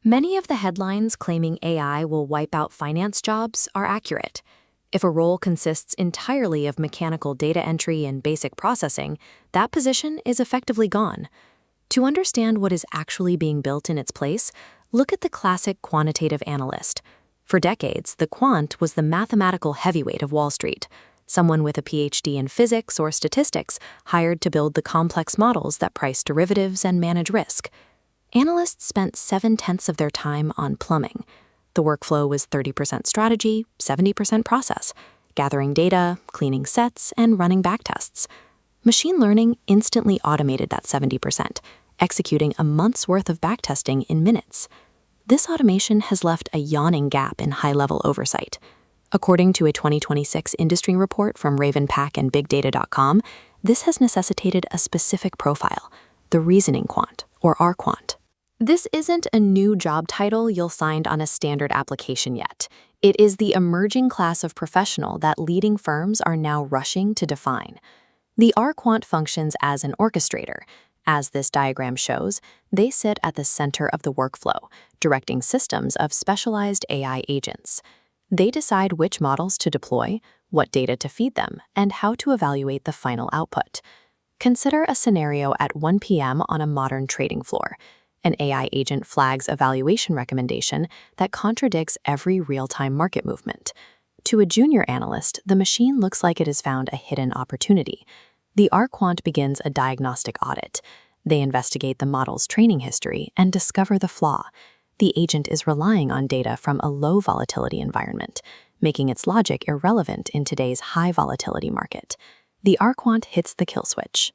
Many of the headlines claiming AI will wipe out finance jobs are accurate. If a role consists entirely of mechanical data entry and basic processing, that position is effectively gone. To understand what is actually being built in its place, look at the classic quantitative analyst. For decades, the quant was the mathematical heavyweight of Wall Street, someone with a PhD in physics or statistics hired to build the complex models that price derivatives and manage risk. Analysts spent 7/10 of their time on plumbing. The workflow was 30% strategy, 70% process, gathering data, cleaning sets, and running backtests. Machine learning instantly automated that 70%, executing a month's worth of backtesting in minutes. This automation has left a yawning gap in high-level oversight. According to a 2026 industry report from Ravenpack and BigData.com, this has necessitated a specific profile, the reasoning quant, or R-Quant. This isn't a new job title you'll find on a standard application yet. It is the emerging class of professional that leading firms are now rushing to define. The R-Quant functions as an orchestrator. As this diagram shows, they sit at the center of the workflow, directing systems of specialized AI agents. They decide which models to deploy, what data to feed them, and how to evaluate the final output. Consider a scenario at 1 p.m. on a modern trading floor. An AI agent flags a valuation recommendation that contradicts every real-time market movement. To a junior analyst, the machine looks like it has found a hidden opportunity. The R-Quant begins a diagnostic audit. They investigate the model's training history and discover the flaw. The agent is relying on data from a low volatility environment, making its logic irrelevant in today's high volatility market. The R-Quant hits the kill switch.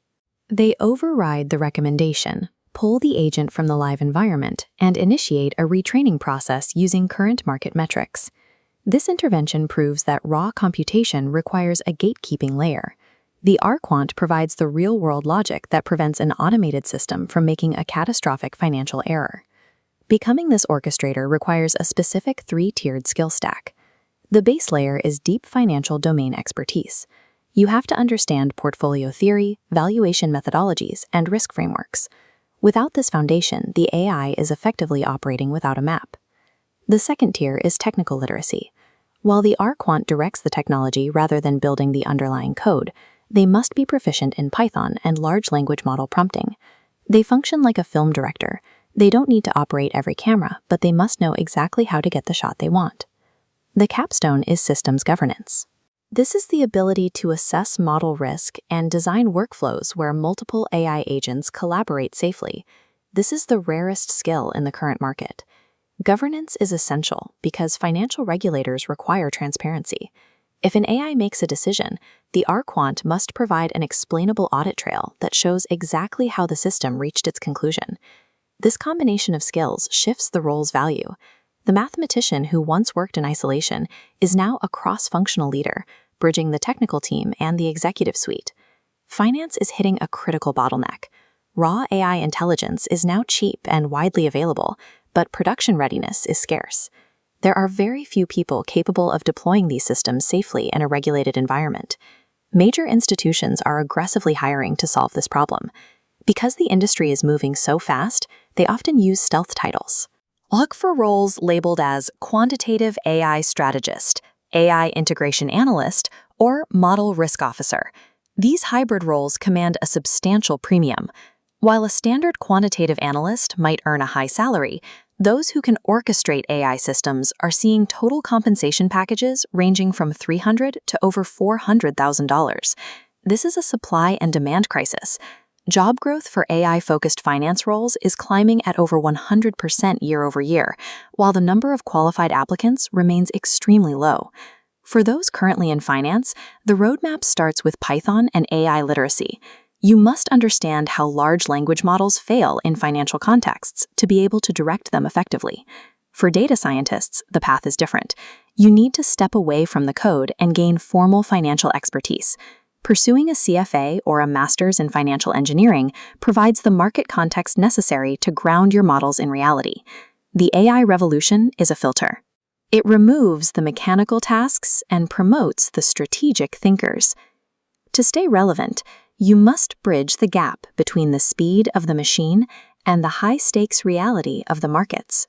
They override the recommendation, pull the agent from the live environment, and initiate a retraining process using current market metrics. This intervention proves that raw computation requires a gatekeeping layer. The R-Quant provides the real-world logic that prevents an automated system from making a catastrophic financial error. Becoming this orchestrator requires a specific three-tiered skill stack. The base layer is deep financial domain expertise. You have to understand portfolio theory, valuation methodologies, and risk frameworks. Without this foundation, the AI is effectively operating without a map. The second tier is technical literacy. While the R-Quant directs the technology rather than building the underlying code, they must be proficient in Python and large language model prompting. They function like a film director. They don't need to operate every camera, but they must know exactly how to get the shot they want. The capstone is systems governance. This is the ability to assess model risk and design workflows where multiple AI agents collaborate safely. This is the rarest skill in the current market. Governance is essential because financial regulators require transparency. If an AI makes a decision, the R-Quant must provide an explainable audit trail that shows exactly how the system reached its conclusion. This combination of skills shifts the role's value. The mathematician who once worked in isolation is now a cross-functional leader, bridging the technical team and the executive suite. Finance is hitting a critical bottleneck. Raw AI intelligence is now cheap and widely available, but production readiness is scarce. There are very few people capable of deploying these systems safely in a regulated environment. Major institutions are aggressively hiring to solve this problem. Because the industry is moving so fast, they often use stealth titles. Look for roles labeled as quantitative AI strategist, AI integration analyst, or model risk officer. These hybrid roles command a substantial premium. While a standard quantitative analyst might earn a high salary, those who can orchestrate AI systems are seeing total compensation packages ranging from $300,000 to over $400,000. This is a supply and demand crisis. Job growth for AI-focused finance roles is climbing at over 100% year over year, while the number of qualified applicants remains extremely low. For those currently in finance, the roadmap starts with Python and AI literacy. You must understand how large language models fail in financial contexts to be able to direct them effectively. For data scientists, the path is different. You need to step away from the code and gain formal financial expertise. Pursuing a CFA or a master's in financial engineering provides the market context necessary to ground your models in reality. The AI revolution is a filter. It removes the mechanical tasks and promotes the strategic thinkers. To stay relevant, you must bridge the gap between the speed of the machine and the high-stakes reality of the markets.